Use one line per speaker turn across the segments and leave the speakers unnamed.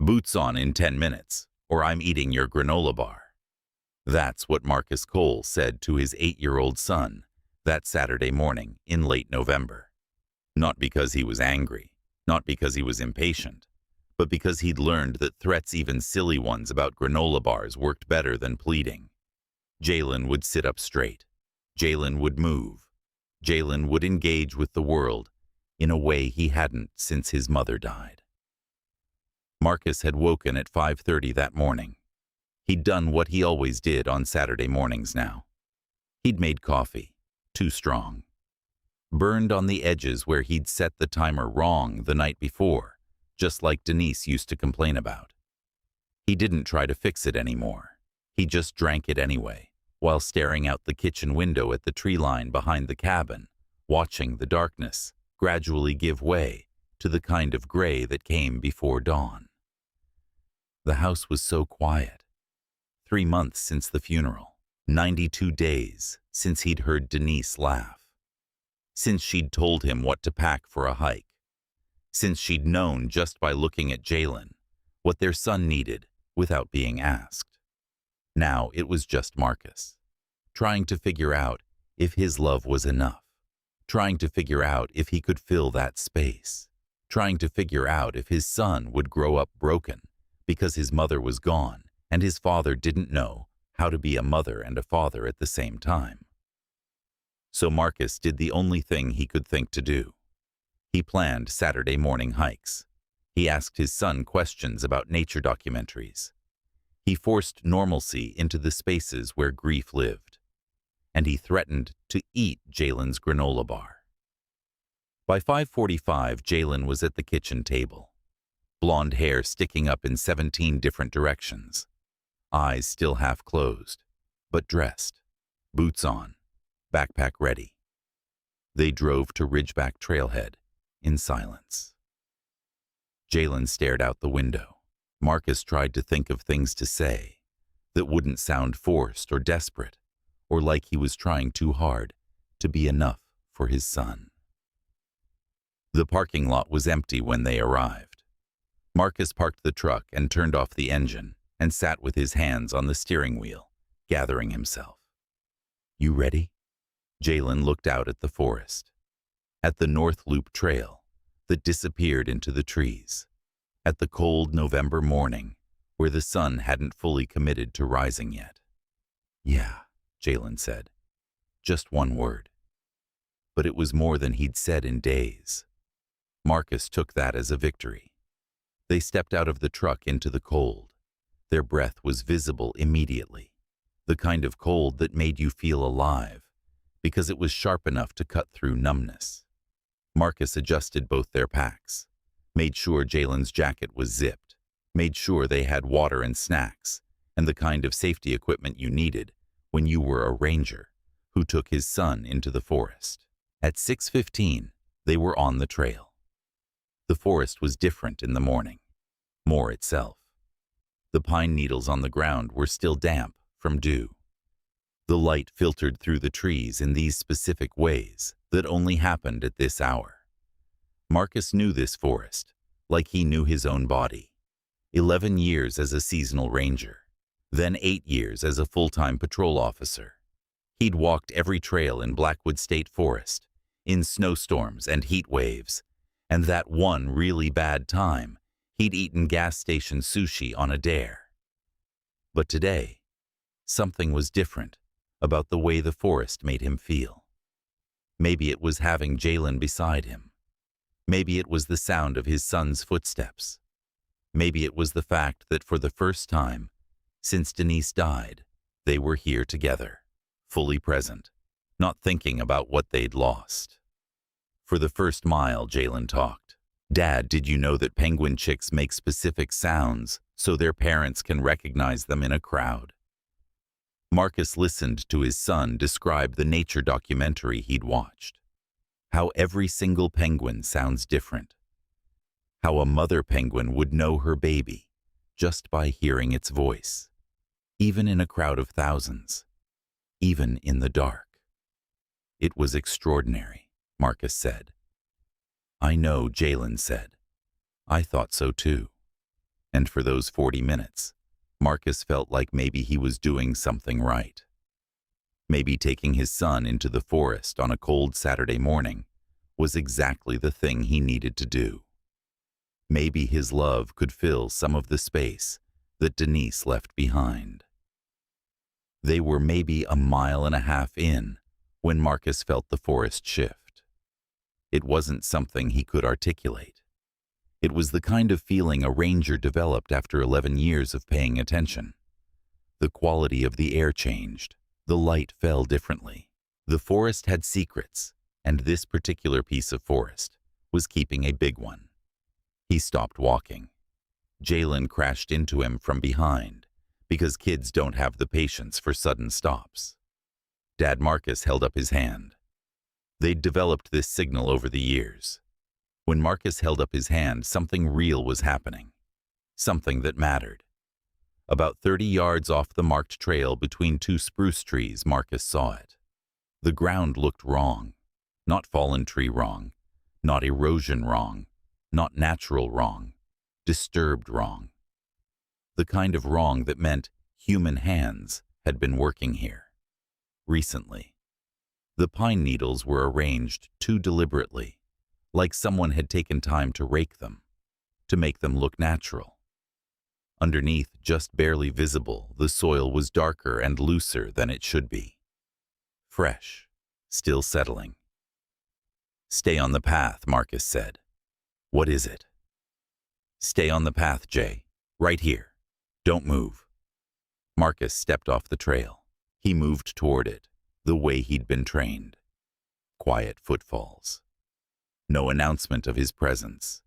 Boots on in 10 minutes, or I'm eating your granola bar. That's what Marcus Cole said to his 8-year-old son that Saturday morning in late November. Not because he was angry, not because he was impatient, but because he'd learned that threats, even silly ones about granola bars, worked better than pleading. Jalen would sit up straight. Jalen would move. Jalen would engage with the world in a way he hadn't since his mother died. Marcus had woken at 5:30 that morning. He'd done what he always did on Saturday mornings now. He'd made coffee, too strong. Burned on the edges where he'd set the timer wrong the night before, just like Denise used to complain about. He didn't try to fix it anymore. He just drank it anyway, while staring out the kitchen window at the tree line behind the cabin, watching the darkness gradually give way to the kind of gray that came before dawn. The house was so quiet. 3 months since the funeral, 92 days since he'd heard Denise laugh, since she'd told him what to pack for a hike, since she'd known just by looking at Jalen what their son needed without being asked. Now it was just Marcus, trying to figure out if his love was enough, trying to figure out if he could fill that space, trying to figure out if his son would grow up broken because his mother was gone and his father didn't know how to be a mother and a father at the same time. So Marcus did the only thing he could think to do. He planned Saturday morning hikes. He asked his son questions about nature documentaries. He forced normalcy into the spaces where grief lived. And he threatened to eat Jalen's granola bar. By 5:45, Jalen was at the kitchen table, blonde hair sticking up in 17 different directions, eyes still half closed, but dressed, boots on, backpack ready. They drove to Ridgeback Trailhead in silence. Jalen stared out the window. Marcus tried to think of things to say that wouldn't sound forced or desperate, or like he was trying too hard to be enough for his son. The parking lot was empty when they arrived. Marcus parked the truck and turned off the engine and sat with his hands on the steering wheel, gathering himself. "You ready?" Jalen looked out at the forest, at the North Loop Trail that disappeared into the trees, at the cold November morning where the sun hadn't fully committed to rising yet. "Yeah," Jalen said. Just one word. But it was more than he'd said in days. Marcus took that as a victory. They stepped out of the truck into the cold. Their breath was visible immediately, the kind of cold that made you feel alive, because it was sharp enough to cut through numbness. Marcus adjusted both their packs, made sure Jalen's jacket was zipped, made sure they had water and snacks, and the kind of safety equipment you needed when you were a ranger who took his son into the forest. At 6:15, they were on the trail. The forest was different in the morning, more itself. The pine needles on the ground were still damp from dew. The light filtered through the trees in these specific ways that only happened at this hour. Marcus knew this forest like he knew his own body. 11 years as a seasonal ranger, then 8 years as a full-time patrol officer. He'd walked every trail in Blackwood State Forest, in snowstorms and heat waves, and that one really bad time, he'd eaten gas station sushi on a dare. But today, something was different about the way the forest made him feel. Maybe it was having Jalen beside him. Maybe it was the sound of his son's footsteps. Maybe it was the fact that for the first time since Denise died, they were here together, fully present, not thinking about what they'd lost. For the first mile, Jalen talked. "Dad, did you know that penguin chicks make specific sounds so their parents can recognize them in a crowd?" Marcus listened to his son describe the nature documentary he'd watched. How every single penguin sounds different. How a mother penguin would know her baby just by hearing its voice, even in a crowd of thousands, even in the dark. "It was extraordinary," Marcus said. "I know," Jalen said. "I thought so too." And for those 40 minutes, Marcus felt like maybe he was doing something right. Maybe taking his son into the forest on a cold Saturday morning was exactly the thing he needed to do. Maybe his love could fill some of the space that Denise left behind. They were maybe a mile and a half in when Marcus felt the forest shift. It wasn't something he could articulate. It was the kind of feeling a ranger developed after 11 years of paying attention. The quality of the air changed. The light fell differently. The forest had secrets, and this particular piece of forest was keeping a big one. He stopped walking. Jalen crashed into him from behind, because kids don't have the patience for sudden stops. Dad Marcus held up his hand. They'd developed this signal over the years. When Marcus held up his hand, something real was happening. Something that mattered. About 30 yards off the marked trail between two spruce trees, Marcus saw it. The ground looked wrong. Not fallen tree wrong. Not erosion wrong. Not natural wrong. Disturbed wrong. The kind of wrong that meant human hands had been working here. Recently. The pine needles were arranged too deliberately, like someone had taken time to rake them, to make them look natural. Underneath, just barely visible, the soil was darker and looser than it should be. Fresh, still settling. "Stay on the path," Marcus said. "What is it?" "Stay on the path, Jay. Right here. Don't move." Marcus stepped off the trail. He moved toward it, the way he'd been trained. Quiet footfalls. No announcement of his presence.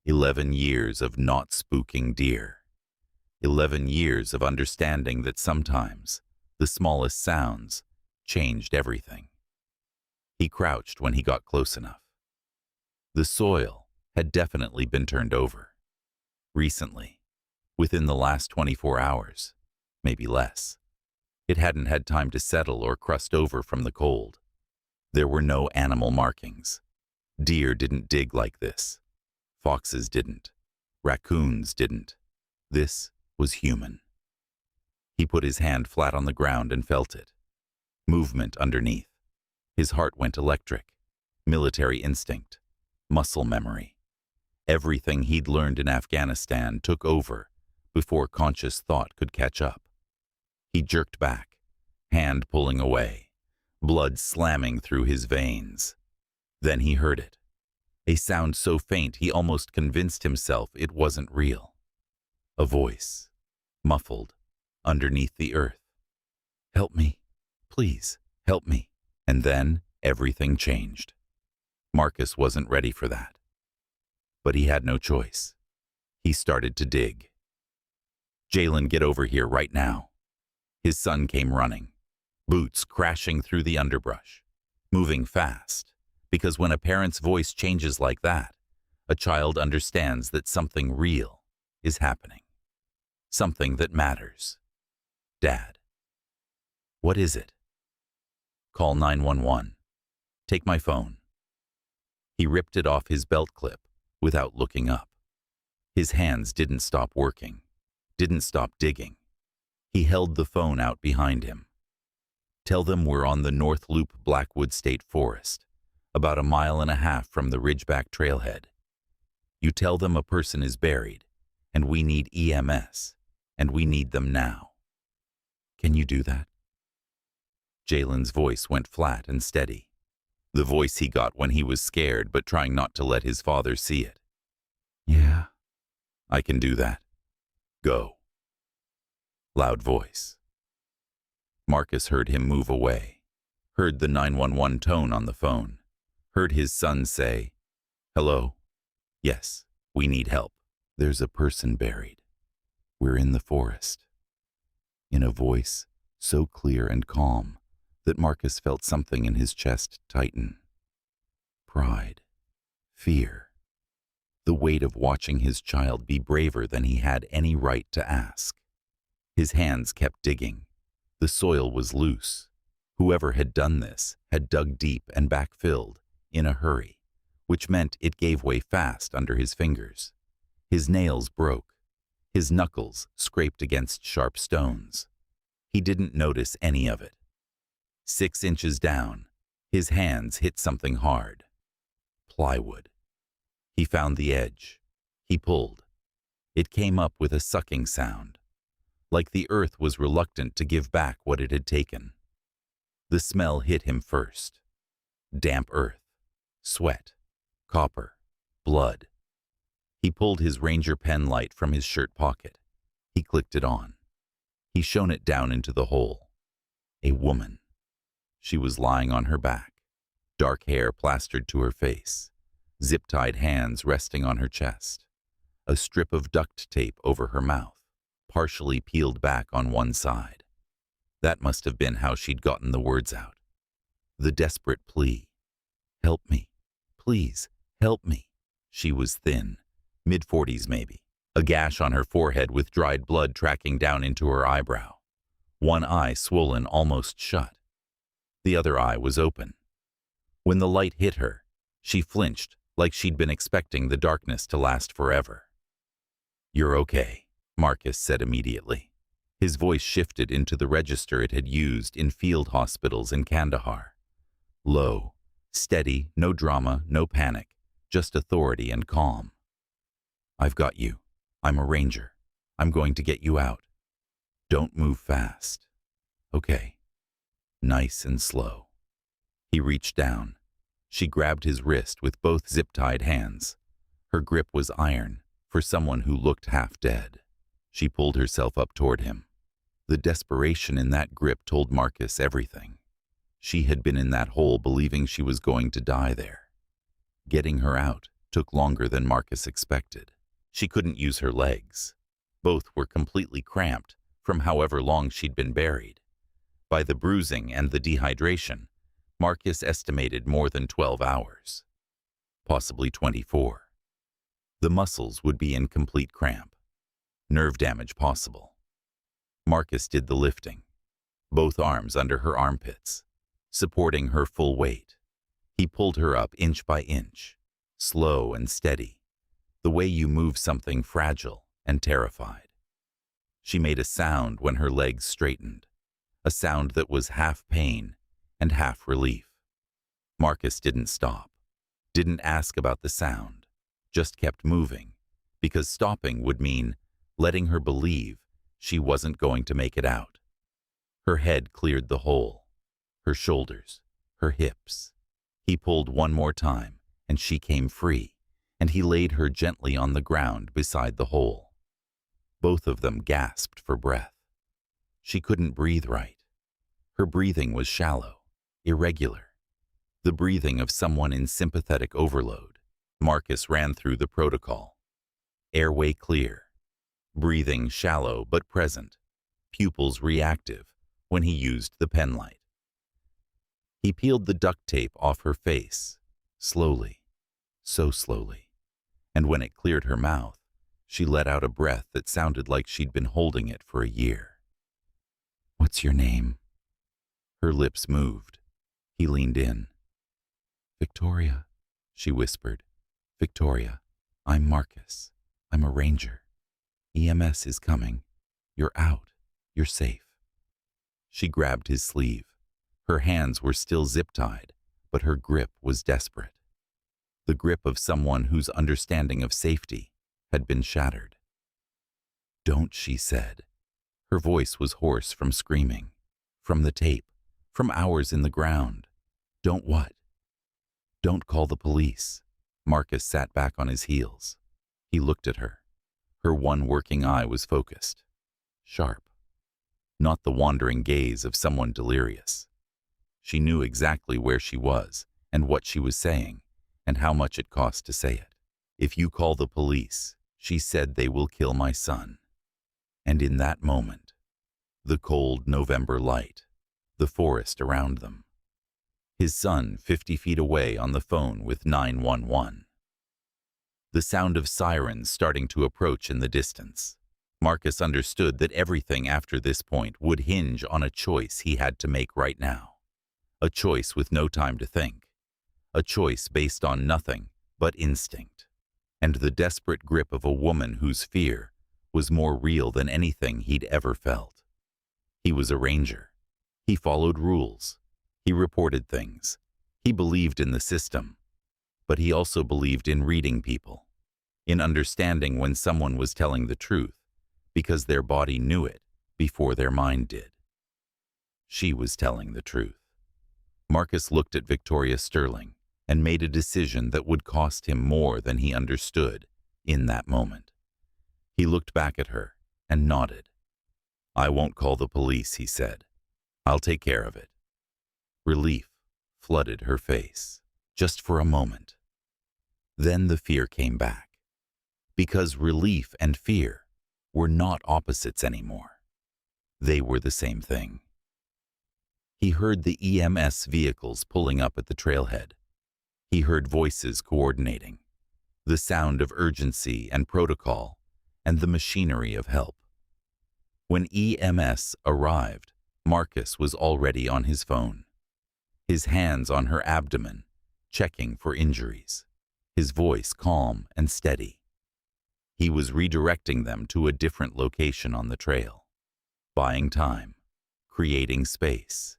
11 years of not spooking deer. 11 years of understanding that sometimes the smallest sounds changed everything. He crouched when he got close enough. The soil had definitely been turned over. Recently, within the last 24 hours, maybe less. It hadn't had time to settle or crust over from the cold. There were no animal markings. Deer didn't dig like this. Foxes didn't. Raccoons didn't. This was human. He put his hand flat on the ground and felt it. Movement underneath. His heart went electric. Military instinct. Muscle memory. Everything he'd learned in Afghanistan took over before conscious thought could catch up. He jerked back, hand pulling away, blood slamming through his veins. Then he heard it. A sound so faint he almost convinced himself it wasn't real. A voice, muffled, underneath the earth. "Help me. Please, help me." And then everything changed. Marcus wasn't ready for that. But he had no choice. He started to dig. "Jalen, get over here right now." His son came running, boots crashing through the underbrush, moving fast, because when a parent's voice changes like that, a child understands that something real is happening. Something that matters. "Dad." "What is it?" "Call 911. Take my phone." He ripped it off his belt clip without looking up. His hands didn't stop working, didn't stop digging. He held the phone out behind him. "Tell them we're on the North Loop Blackwood State Forest, about a mile and a half from the Ridgeback Trailhead. You tell them a person is buried, and we need EMS, and we need them now. Can you do that?" Jalen's voice went flat and steady. The voice he got when he was scared but trying not to let his father see it. "Yeah, I can do that. Go." Loud voice. Marcus heard him move away, heard the 911 tone on the phone, heard his son say, "Hello? Yes, we need help. There's a person buried. We're in the forest." In a voice so clear and calm that Marcus felt something in his chest tighten. Pride. Fear. The weight of watching his child be braver than he had any right to ask. His hands kept digging. The soil was loose. Whoever had done this had dug deep and backfilled in a hurry, which meant it gave way fast under his fingers. His nails broke. His knuckles scraped against sharp stones. He didn't notice any of it. 6 inches down, his hands hit something hard. Plywood. He found the edge. He pulled. It came up with a sucking sound, like the earth was reluctant to give back what it had taken. The smell hit him first. Damp earth, sweat, copper, blood. He pulled his Ranger pen light from his shirt pocket. He clicked it on. He shone it down into the hole. A woman. She was lying on her back, dark hair plastered to her face, zip-tied hands resting on her chest, a strip of duct tape over her mouth, partially peeled back on one side. That must have been how she'd gotten the words out. The desperate plea. Help me. Please, help me. She was thin, mid-40s maybe, a gash on her forehead with dried blood tracking down into her eyebrow. One eye swollen almost shut. The other eye was open. When the light hit her, she flinched like she'd been expecting the darkness to last forever. "You're okay," Marcus said immediately. His voice shifted into the register it had used in field hospitals in Kandahar. Low, steady, no drama, no panic, just authority and calm. "I've got you. I'm a ranger. I'm going to get you out. Don't move fast. Okay." Nice and slow. He reached down. She grabbed his wrist with both zip-tied hands. Her grip was iron, for someone who looked half dead. She pulled herself up toward him. The desperation in that grip told Marcus everything. She had been in that hole believing she was going to die there. Getting her out took longer than Marcus expected. She couldn't use her legs. Both were completely cramped from however long she'd been buried. By the bruising and the dehydration, Marcus estimated more than 12 hours. Possibly 24. The muscles would be in complete cramp. Nerve damage possible. Marcus did the lifting, both arms under her armpits, supporting her full weight. He pulled her up inch by inch, slow and steady, the way you move something fragile and terrified. She made a sound when her legs straightened, a sound that was half pain and half relief. Marcus didn't stop, didn't ask about the sound, just kept moving, because stopping would mean letting her believe she wasn't going to make it out. Her head cleared the hole, her shoulders, her hips. He pulled one more time, and she came free, and he laid her gently on the ground beside the hole. Both of them gasped for breath. She couldn't breathe right. Her breathing was shallow, irregular. The breathing of someone in sympathetic overload. Marcus ran through the protocol. Airway clear. Breathing shallow but present. Pupils reactive when he used the pen light. He peeled the duct tape off her face, slowly, so slowly. And when it cleared her mouth, she let out a breath that sounded like she'd been holding it for a year. "What's your name?" Her lips moved. He leaned in. "Victoria," she whispered. "Victoria, I'm Marcus. I'm a ranger. EMS is coming. You're out. You're safe." She grabbed his sleeve. Her hands were still zip-tied, but her grip was desperate. The grip of someone whose understanding of safety had been shattered. "Don't," she said. Her voice was hoarse from screaming, from the tape, from hours in the ground. "Don't what?" "Don't call the police." Marcus sat back on his heels. He looked at her. Her one working eye was focused, sharp. Not the wandering gaze of someone delirious. She knew exactly where she was and what she was saying and how much it cost to say it. "If you call the police," she said, "they will kill my son." And in that moment, the cold November light, the forest around them, his son 50 feet away on the phone with 911. The sound of sirens starting to approach in the distance. Marcus understood that everything after this point would hinge on a choice he had to make right now. A choice with no time to think. A choice based on nothing but instinct. And the desperate grip of a woman whose fear was more real than anything he'd ever felt. He was a ranger. He followed rules. He reported things. He believed in the system. But he also believed in reading people, in understanding when someone was telling the truth, because their body knew it before their mind did. She was telling the truth. Marcus looked at Victoria Sterling and made a decision that would cost him more than he understood in that moment. He looked back at her and nodded. "I won't call the police," he said. "I'll take care of it." Relief flooded her face, just for a moment. Then the fear came back, because relief and fear were not opposites anymore. They were the same thing. He heard the EMS vehicles pulling up at the trailhead. He heard voices coordinating, the sound of urgency and protocol, and the machinery of help. When EMS arrived, Marcus was already on his phone, his hands on her abdomen, checking for injuries, his voice calm and steady. He was redirecting them to a different location on the trail, buying time, creating space,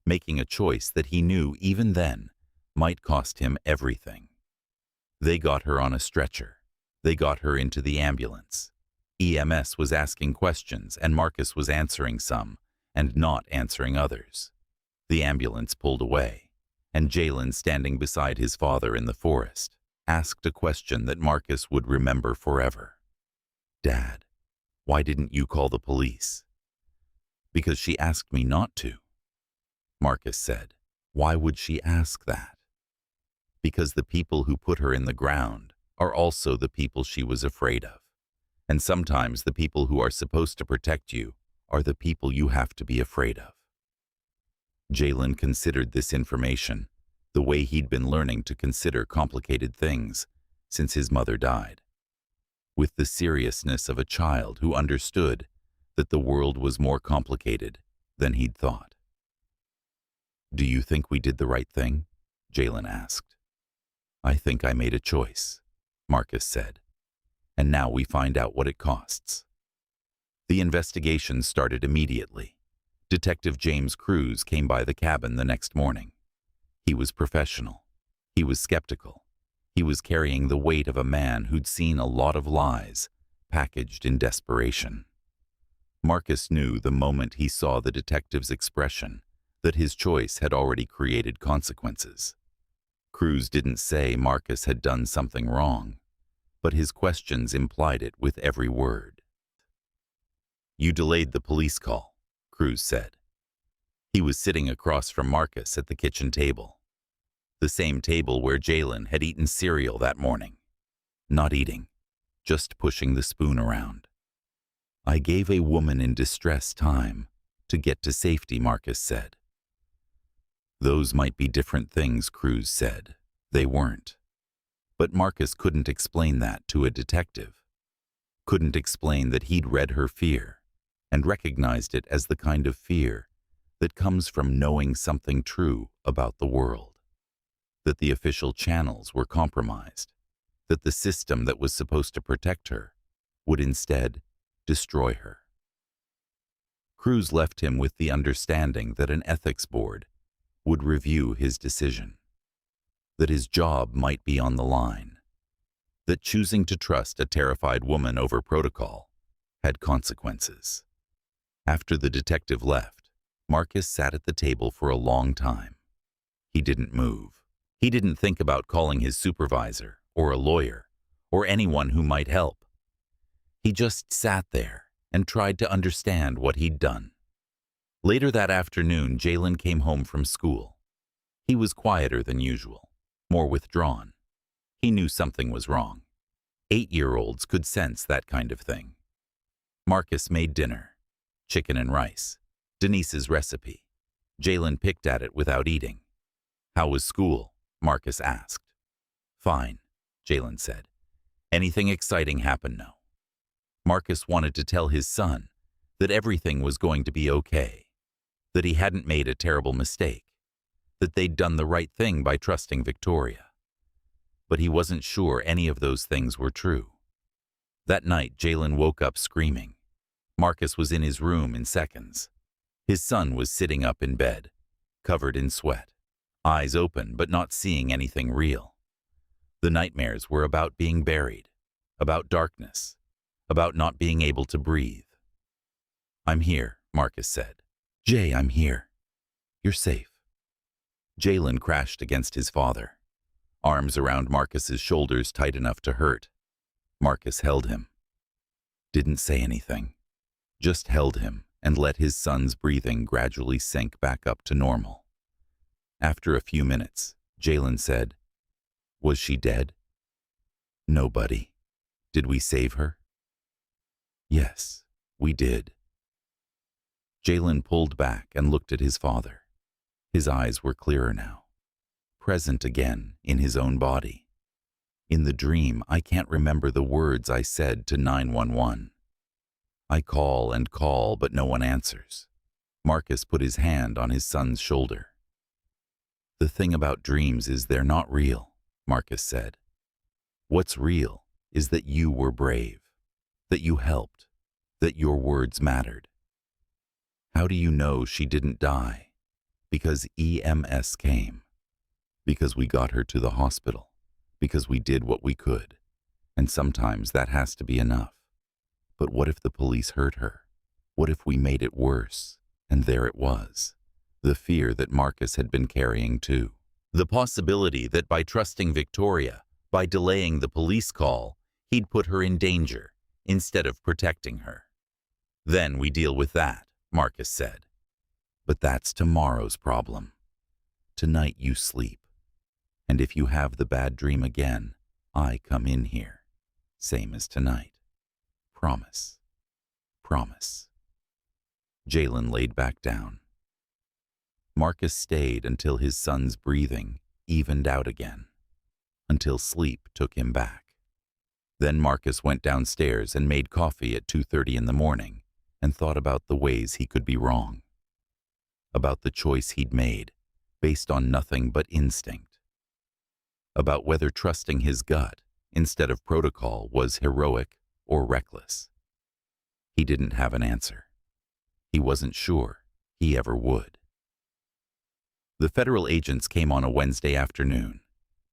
making a choice that he knew even then might cost him everything. They got her on a stretcher. They got her into the ambulance. EMS was asking questions, and Marcus was answering some and not answering others. The ambulance pulled away, and Jalen, standing beside his father in the forest, asked a question that Marcus would remember forever. "Dad, why didn't you call the police?" "Because she asked me not to." Marcus said. "Why would she ask that?" "Because the people who put her in the ground are also the people she was afraid of. And sometimes the people who are supposed to protect you are the people you have to be afraid of." Jalen considered this information the way he'd been learning to consider complicated things since his mother died, with the seriousness of a child who understood that the world was more complicated than he'd thought. "Do you think we did the right thing?" Jalen asked. "I think I made a choice," Marcus said. "And now we find out what it costs." The investigation started immediately. Detective James Cruz came by the cabin the next morning. He was professional. He was skeptical. He was carrying the weight of a man who'd seen a lot of lies packaged in desperation. Marcus knew the moment he saw the detective's expression that his choice had already created consequences. Cruz didn't say Marcus had done something wrong, but his questions implied it with every word. "You delayed the police call," Cruz said. He was sitting across from Marcus at the kitchen table, the same table where Jalen had eaten cereal that morning. Not eating, just pushing the spoon around. "I gave a woman in distress time to get to safety," Marcus said. "Those might be different things," Cruz said. They weren't. But Marcus couldn't explain that to a detective. Couldn't explain that he'd read her fear and recognized it as the kind of fear that comes from knowing something true about the world. That the official channels were compromised. That the system that was supposed to protect her would instead destroy her. Cruz left him with the understanding that an ethics board would review his decision. That his job might be on the line. That choosing to trust a terrified woman over protocol had consequences. After the detective left, Marcus sat at the table for a long time. He didn't move. He didn't think about calling his supervisor or a lawyer or anyone who might help. He just sat there and tried to understand what he'd done. Later that afternoon, Jalen came home from school. He was quieter than usual, more withdrawn. He knew something was wrong. 8-year-olds could sense that kind of thing. Marcus made dinner, chicken and rice, Denise's recipe. Jalen picked at it without eating. "How was school?" Marcus asked. "Fine," Jalen said. "Anything exciting happen now?" Marcus wanted to tell his son that everything was going to be okay, that he hadn't made a terrible mistake, that they'd done the right thing by trusting Victoria. But he wasn't sure any of those things were true. That night, Jalen woke up screaming. Marcus was in his room in seconds. His son was sitting up in bed, covered in sweat, eyes open but not seeing anything real. The nightmares were about being buried, about darkness, about not being able to breathe. "I'm here," Marcus said. "Jay, I'm here. You're safe." Jalen crashed against his father, arms around Marcus's shoulders tight enough to hurt. Marcus held him. Didn't say anything, just held him and let his son's breathing gradually sink back up to normal. After a few minutes, Jalen said, "Was she dead?" "No, buddy. Did we save her?" "Yes, we did." Jalen pulled back and looked at his father. His eyes were clearer now, present again in his own body. "In the dream, I can't remember the words I said to 911. I call and call, but no one answers." Marcus put his hand on his son's shoulder. "The thing about dreams is they're not real," Marcus said. "What's real is that you were brave, that you helped, that your words mattered. How do you know she didn't die? Because EMS came. Because we got her to the hospital. Because we did what we could. And sometimes that has to be enough. But what if the police hurt her? What if we made it worse?" And there it was, the fear that Marcus had been carrying too. The possibility that by trusting Victoria, by delaying the police call, he'd put her in danger instead of protecting her. "Then we deal with that," Marcus said. "But that's tomorrow's problem. Tonight you sleep. And if you have the bad dream again, I come in here. Same as tonight. Promise. Promise." Jalen laid back down. Marcus stayed until his son's breathing evened out again, until sleep took him back. Then Marcus went downstairs and made coffee at 2:30 in the morning and thought about the ways he could be wrong. About the choice he'd made, based on nothing but instinct. About whether trusting his gut instead of protocol was heroic or reckless. He didn't have an answer. He wasn't sure he ever would. The federal agents came on a Wednesday afternoon.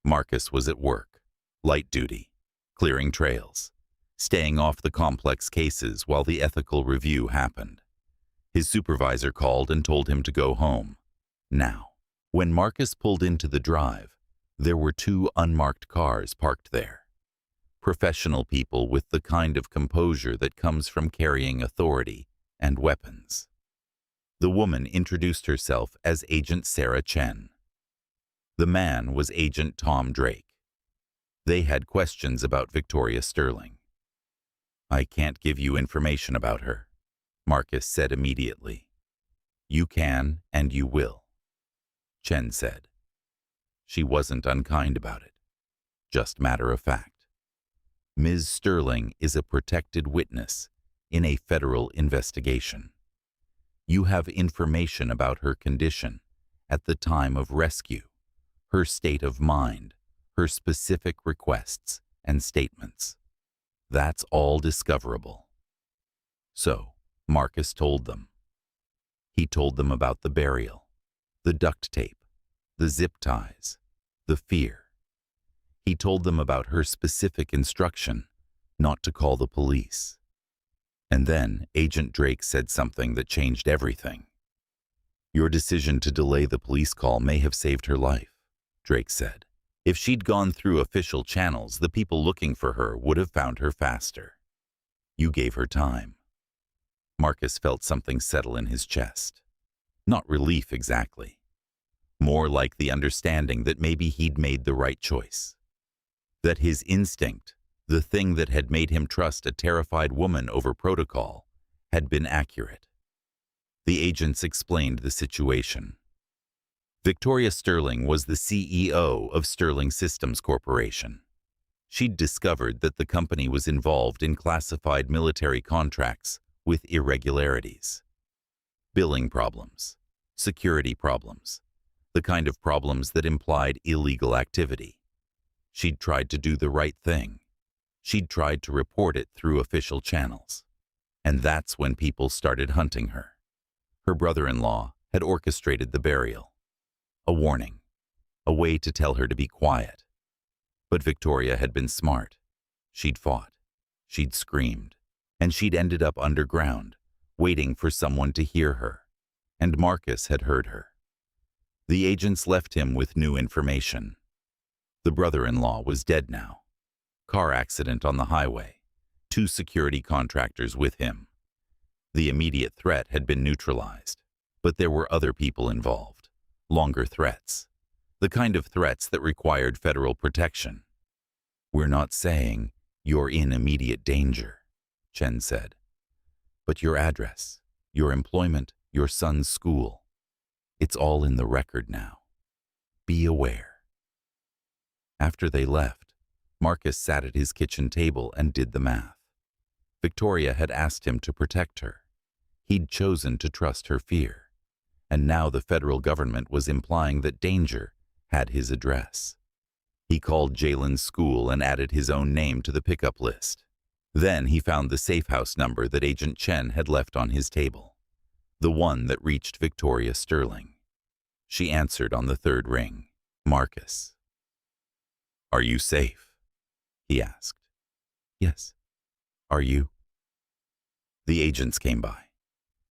Marcus was at work, light duty, clearing trails, staying off the complex cases while the ethical review happened. His supervisor called and told him to go home. Now, when Marcus pulled into the drive, there were 2 unmarked cars parked there. Professional people with the kind of composure that comes from carrying authority and weapons. The woman introduced herself as Agent Sarah Chen. The man was Agent Tom Drake. They had questions about Victoria Sterling. "I can't give you information about her," Marcus said immediately. "You can and you will," Chen said. She wasn't unkind about it, just matter of fact. "Ms. Sterling is a protected witness in a federal investigation. You have information about her condition at the time of rescue, her state of mind, her specific requests and statements. That's all discoverable." So, Marcus told them. He told them about the burial, the duct tape, the zip ties, the fear. He told them about her specific instruction not to call the police. And then Agent Drake said something that changed everything. "Your decision to delay the police call may have saved her life," Drake said. "If she'd gone through official channels, the people looking for her would have found her faster. You gave her time." Marcus felt something settle in his chest. Not relief exactly. More like the understanding that maybe he'd made the right choice. That his instinct, the thing that had made him trust a terrified woman over protocol, had been accurate. The agents explained the situation. Victoria Sterling was the CEO of Sterling Systems Corporation. She'd discovered that the company was involved in classified military contracts with irregularities. Billing problems, security problems, the kind of problems that implied illegal activity. She'd tried to do the right thing. She'd tried to report it through official channels. And that's when people started hunting her. Her brother-in-law had orchestrated the burial. A warning. A way to tell her to be quiet. But Victoria had been smart. She'd fought. She'd screamed. And she'd ended up underground, waiting for someone to hear her. And Marcus had heard her. The agents left him with new information. The brother-in-law was dead now. Car accident on the highway. 2 security contractors with him. The immediate threat had been neutralized, but there were other people involved. Longer threats. The kind of threats that required federal protection. "We're not saying you're in immediate danger," Chen said. "But your address, your employment, your son's school, it's all in the record now. Be aware." After they left, Marcus sat at his kitchen table and did the math. Victoria had asked him to protect her. He'd chosen to trust her fear. And now the federal government was implying that danger had his address. He called Jalen's school and added his own name to the pickup list. Then he found the safe house number that Agent Chen had left on his table. The one that reached Victoria Sterling. She answered on the 3rd ring. "Marcus." "Are you safe?" he asked. "Yes. Are you?" The agents came by.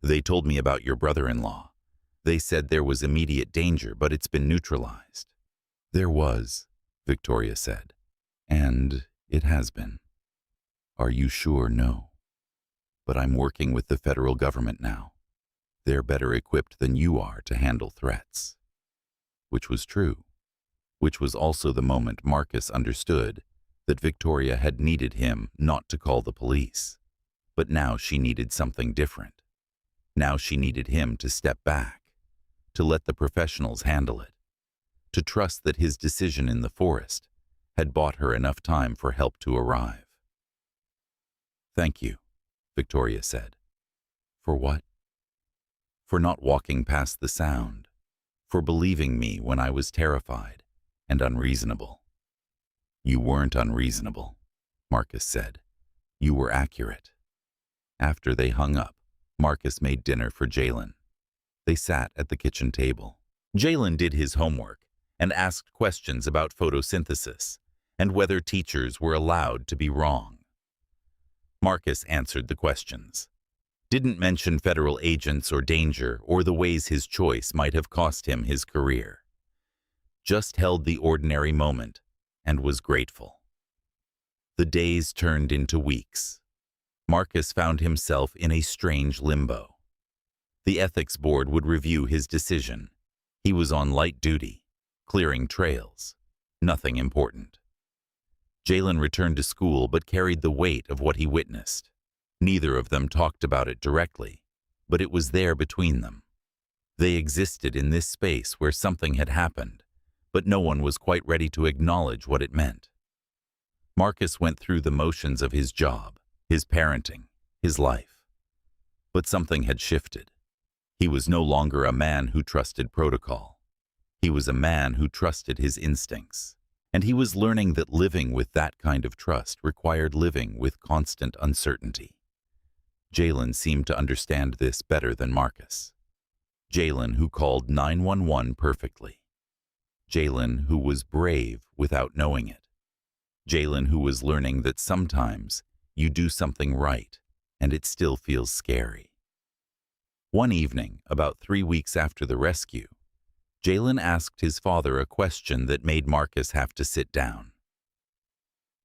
"They told me about your brother-in-law. They said there was immediate danger, but it's been neutralized." "There was," Victoria said. "And it has been." "Are you sure?" "No. But I'm working with the federal government now. They're better equipped than you are to handle threats." Which was true. Which was also the moment Marcus understood that Victoria had needed him not to call the police. But now she needed something different. Now she needed him to step back, to let the professionals handle it, to trust that his decision in the forest had bought her enough time for help to arrive. "Thank you," Victoria said. "For what?" "For not walking past the sound, for believing me when I was terrified and unreasonable." "You weren't unreasonable," Marcus said. "You were accurate." After they hung up, Marcus made dinner for Jalen. They sat at the kitchen table. Jalen did his homework and asked questions about photosynthesis and whether teachers were allowed to be wrong. Marcus answered the questions. Didn't mention federal agents or danger or the ways his choice might have cost him his career. Just held the ordinary moment and was grateful. The days turned into weeks. Marcus found himself in a strange limbo. The ethics board would review his decision. He was on light duty, clearing trails. Nothing important. Jalen returned to school but carried the weight of what he witnessed. Neither of them talked about it directly, but it was there between them. They existed in this space where something had happened, but no one was quite ready to acknowledge what it meant. Marcus went through the motions of his job, his parenting, his life. But something had shifted. He was no longer a man who trusted protocol. He was a man who trusted his instincts. And he was learning that living with that kind of trust required living with constant uncertainty. Jalen seemed to understand this better than Marcus. Jalen who called 911 perfectly. Jalen who was brave without knowing it. Jalen who was learning that sometimes you do something right and it still feels scary. One evening, about 3 weeks after the rescue, Jalen asked his father a question that made Marcus have to sit down.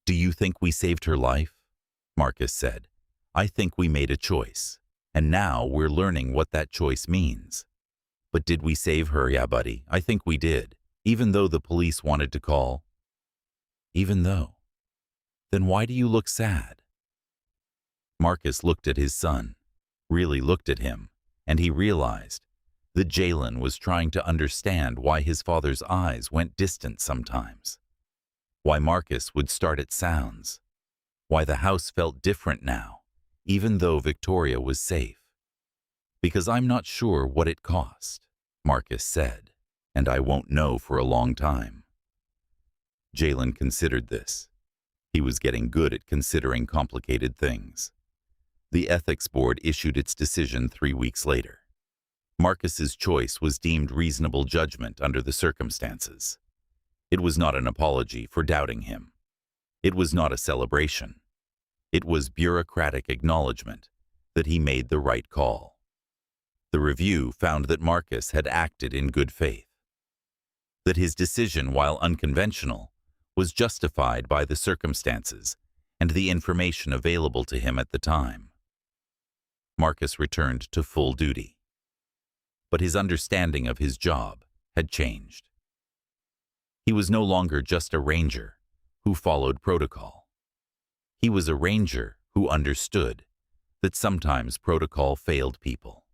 "Do you think we saved her life?" Marcus said. "I think we made a choice, and now we're learning what that choice means." "But did we save her?" "Yeah, buddy, I think we did, even though the police wanted to call." "Even though? Then why do you look sad?" Marcus looked at his son, really looked at him, and he realized that Jalen was trying to understand why his father's eyes went distant sometimes, why Marcus would start at sounds, why the house felt different now, even though Victoria was safe. "Because I'm not sure what it cost," Marcus said, "and I won't know for a long time." Jalen considered this. He was getting good at considering complicated things. The ethics board issued its decision 3 weeks later. Marcus's choice was deemed reasonable judgment under the circumstances. It was not an apology for doubting him. It was not a celebration. It was bureaucratic acknowledgement that he made the right call. The review found that Marcus had acted in good faith, that his decision, while unconventional, was justified by the circumstances and the information available to him at the time. Marcus returned to full duty. But his understanding of his job had changed. He was no longer just a ranger who followed protocol. He was a ranger who understood that sometimes protocol failed people,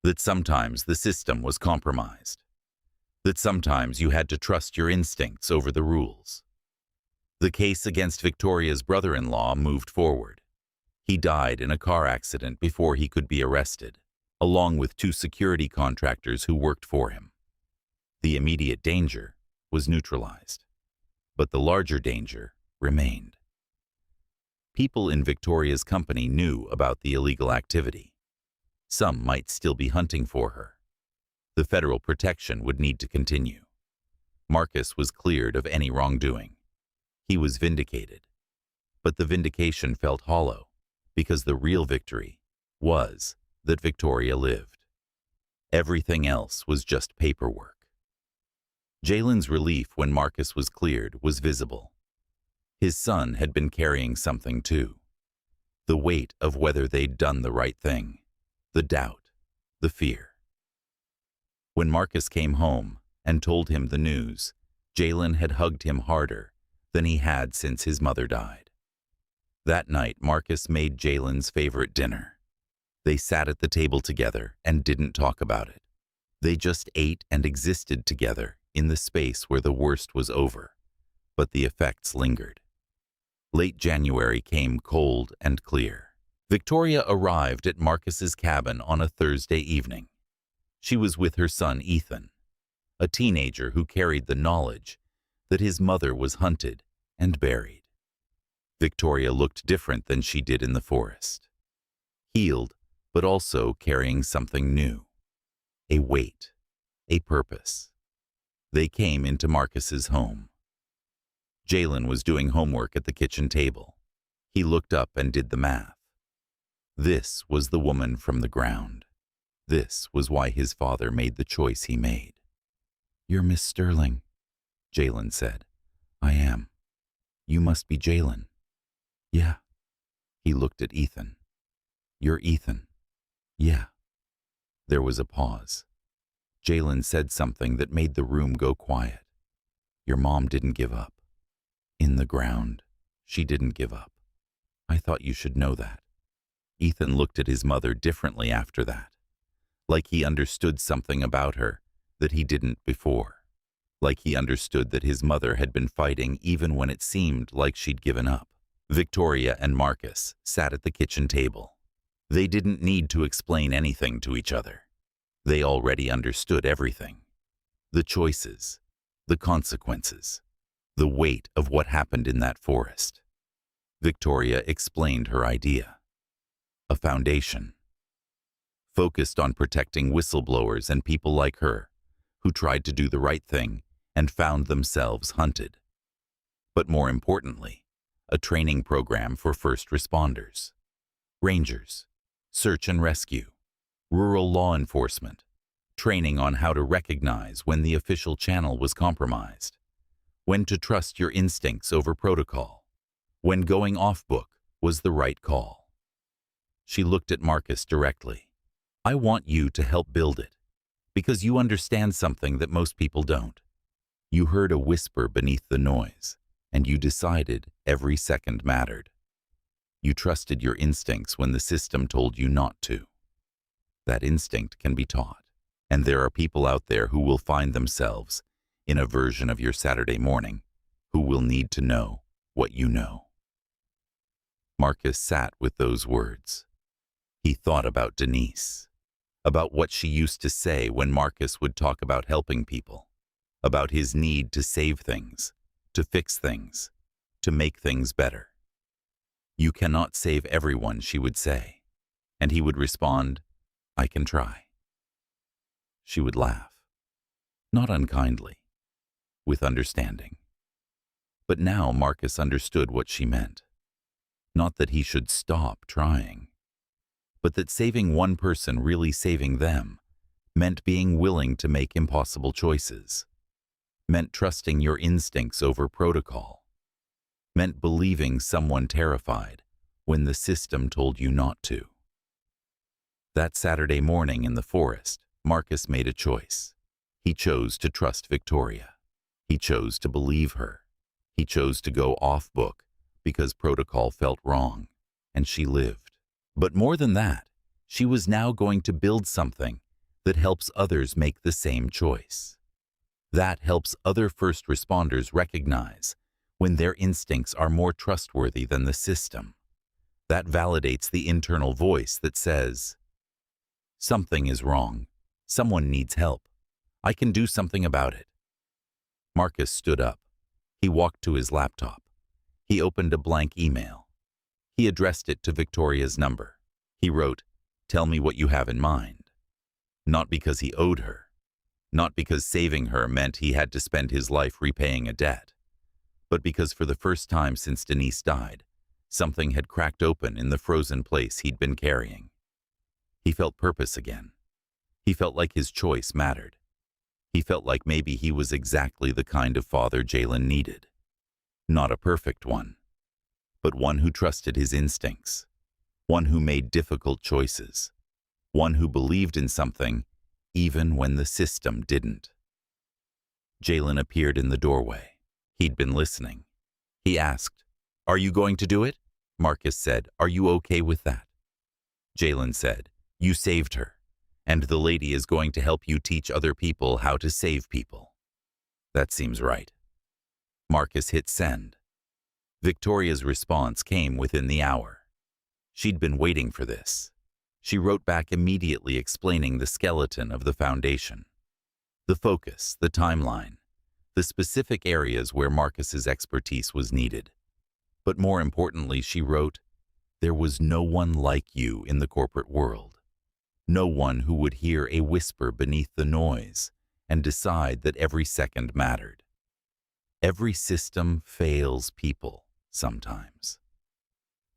that sometimes the system was compromised, that sometimes you had to trust your instincts over the rules. The case against Victoria's brother-in-law moved forward. He died in a car accident before he could be arrested, along with 2 security contractors who worked for him. The immediate danger was neutralized, but the larger danger remained. People in Victoria's company knew about the illegal activity. Some might still be hunting for her. The federal protection would need to continue. Marcus was cleared of any wrongdoing. He was vindicated. But the vindication felt hollow, because the real victory was that Victoria lived. Everything else was just paperwork. Jalen's relief when Marcus was cleared was visible. His son had been carrying something too. The weight of whether they'd done the right thing, the doubt, the fear. When Marcus came home and told him the news, Jalen had hugged him harder than he had since his mother died. That night, Marcus made Jalen's favorite dinner. They sat at the table together and didn't talk about it. They just ate and existed together in the space where the worst was over, but the effects lingered. Late January came cold and clear. Victoria arrived at Marcus's cabin on a Thursday evening. She was with her son Ethan, a teenager who carried the knowledge that his mother was hunted and buried. Victoria looked different than she did in the forest. Healed, but also carrying something new. A weight, a purpose. They came into Marcus's home. Jalen was doing homework at the kitchen table. He looked up and did the math. This was the woman from the ground. This was why his father made the choice he made. "You're Miss Sterling," Jalen said. "I am. You must be Jalen." "Yeah." He looked at Ethan. "You're Ethan." "Yeah." There was a pause. Jalen said something that made the room go quiet. "Your mom didn't give up. In the ground, she didn't give up. I thought you should know that." Ethan looked at his mother differently after that, like he understood something about her that he didn't before, like he understood that his mother had been fighting even when it seemed like she'd given up. Victoria and Marcus sat at the kitchen table. They didn't need to explain anything to each other. They already understood everything. The choices, the consequences, the weight of what happened in that forest. Victoria explained her idea. A foundation, focused on protecting whistleblowers and people like her, who tried to do the right thing and found themselves hunted. But more importantly, a training program for first responders, rangers, search and rescue, rural law enforcement, training on how to recognize when the official channel was compromised, when to trust your instincts over protocol, when going off-book was the right call. She looked at Marcus directly. "I want you to help build it, because you understand something that most people don't. You heard a whisper beneath the noise, and you decided every second mattered. You trusted your instincts when the system told you not to. That instinct can be taught, and there are people out there who will find themselves in a version of your Saturday morning who will need to know what you know." Marcus sat with those words. He thought about Denise, about what she used to say when Marcus would talk about helping people, about his need to save things, to fix things, to make things better. "You cannot save everyone," she would say, and he would respond, "I can try." She would laugh, not unkindly, with understanding. But now Marcus understood what she meant. Not that he should stop trying, but that saving one person, really saving them, meant being willing to make impossible choices, meant trusting your instincts over protocol, meant believing someone terrified when the system told you not to. That Saturday morning in the forest, Marcus made a choice. He chose to trust Victoria. He chose to believe her. He chose to go off book because protocol felt wrong, and she lived. But more than that, she was now going to build something that helps others make the same choice. That helps other first responders recognize when their instincts are more trustworthy than the system. That validates the internal voice that says, "Something is wrong. Someone needs help. I can do something about it." Marcus stood up. He walked to his laptop. He opened a blank email. He addressed it to Victoria's number. He wrote, "Tell me what you have in mind." Not because he owed her. Not because saving her meant he had to spend his life repaying a debt. But because for the first time since Denise died, something had cracked open in the frozen place he'd been carrying. He felt purpose again. He felt like his choice mattered. He felt like maybe he was exactly the kind of father Jalen needed. Not a perfect one, but one who trusted his instincts, one who made difficult choices, one who believed in something even when the system didn't. Jalen appeared in the doorway. He'd been listening. He asked, "Are you going to do it?" Marcus said, "Are you okay with that?" Jalen said, "You saved her, and the lady is going to help you teach other people how to save people." That seems right. Marcus hit send. Victoria's response came within the hour. She'd been waiting for this. She wrote back immediately explaining the skeleton of the foundation. The focus, the timeline, the specific areas where Marcus's expertise was needed. But more importantly, she wrote, "There was no one like you in the corporate world. No one who would hear a whisper beneath the noise and decide that every second mattered. Every system fails people sometimes.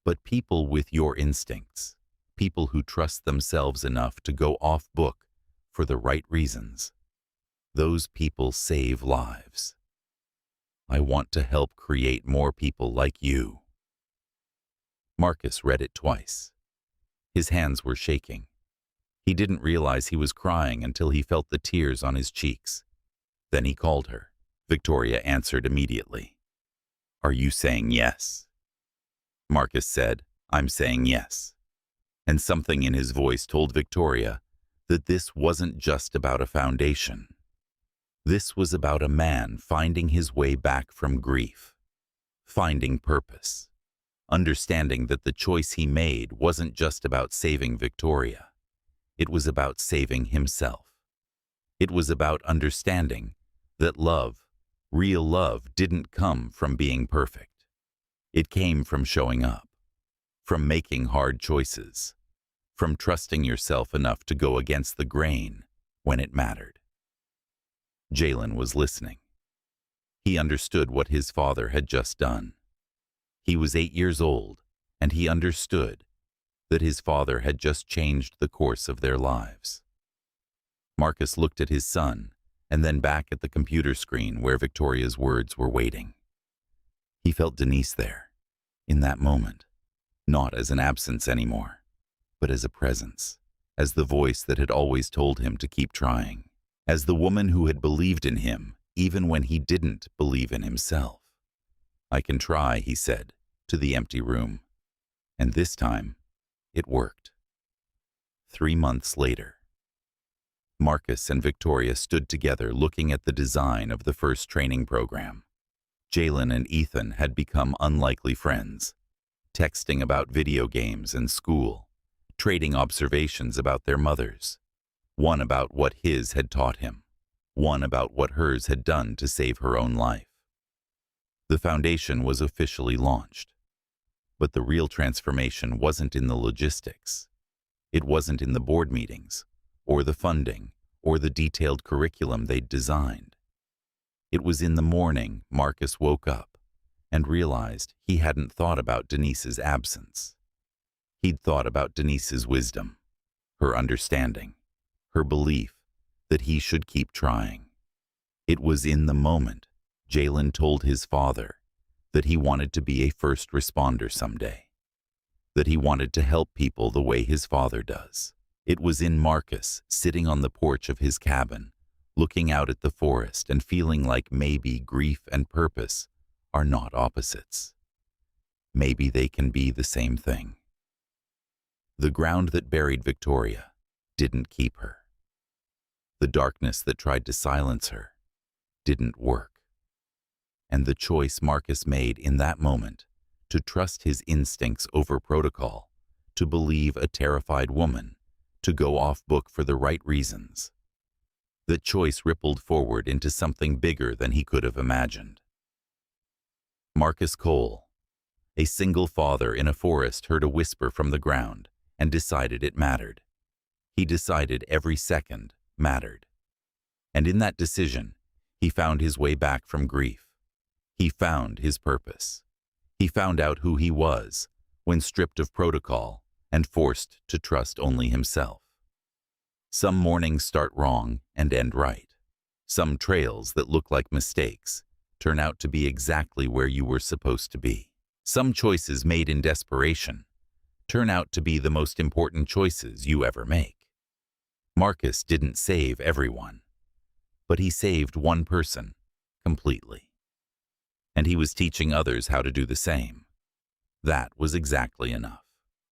But people with your instincts, people who trust themselves enough to go off book for the right reasons, those people save lives. I want to help create more people like you." Marcus read it twice. His hands were shaking. He didn't realize he was crying until he felt the tears on his cheeks. Then he called her. Victoria answered immediately. "Are you saying yes?" Marcus said, "I'm saying yes." And something in his voice told Victoria that this wasn't just about a foundation. This was about a man finding his way back from grief, finding purpose, understanding that the choice he made wasn't just about saving Victoria. It was about saving himself. It was about understanding that love, real love, didn't come from being perfect. It came from showing up, from making hard choices, from trusting yourself enough to go against the grain when it mattered. Jalen was listening. He understood what his father had just done. He was 8 years old, and he understood that his father had just changed the course of their lives. Marcus looked at his son and then back at the computer screen where Victoria's words were waiting. He felt Denise there, in that moment, not as an absence anymore, but as a presence, as the voice that had always told him to keep trying, as the woman who had believed in him even when he didn't believe in himself. "I can try," he said, to the empty room. And this time, it worked. 3 months later, Marcus and Victoria stood together looking at the design of the first training program. Jalen and Ethan had become unlikely friends, texting about video games and school, trading observations about their mothers, one about what his had taught him, one about what hers had done to save her own life. The foundation was officially launched. But the real transformation wasn't in the logistics. It wasn't in the board meetings, or the funding, or the detailed curriculum they'd designed. It was in the morning Marcus woke up and realized he hadn't thought about Denise's absence. He'd thought about Denise's wisdom, her understanding, her belief that he should keep trying. It was in the moment Jalen told his father that he wanted to be a first responder someday, that he wanted to help people the way his father does. It was in Marcus sitting on the porch of his cabin, looking out at the forest and feeling like maybe grief and purpose are not opposites. Maybe they can be the same thing. The ground that buried Victoria didn't keep her. The darkness that tried to silence her didn't work. And the choice Marcus made in that moment to trust his instincts over protocol, to believe a terrified woman, to go off book for the right reasons. The choice rippled forward into something bigger than he could have imagined. Marcus Cole, a single father in a forest, heard a whisper from the ground and decided it mattered. He decided every second mattered. And in that decision, he found his way back from grief. He found his purpose. He found out who he was when stripped of protocol and forced to trust only himself. Some mornings start wrong and end right. Some trails that look like mistakes turn out to be exactly where you were supposed to be. Some choices made in desperation turn out to be the most important choices you ever make. Marcus didn't save everyone, but he saved one person completely. And he was teaching others how to do the same. That was exactly enough.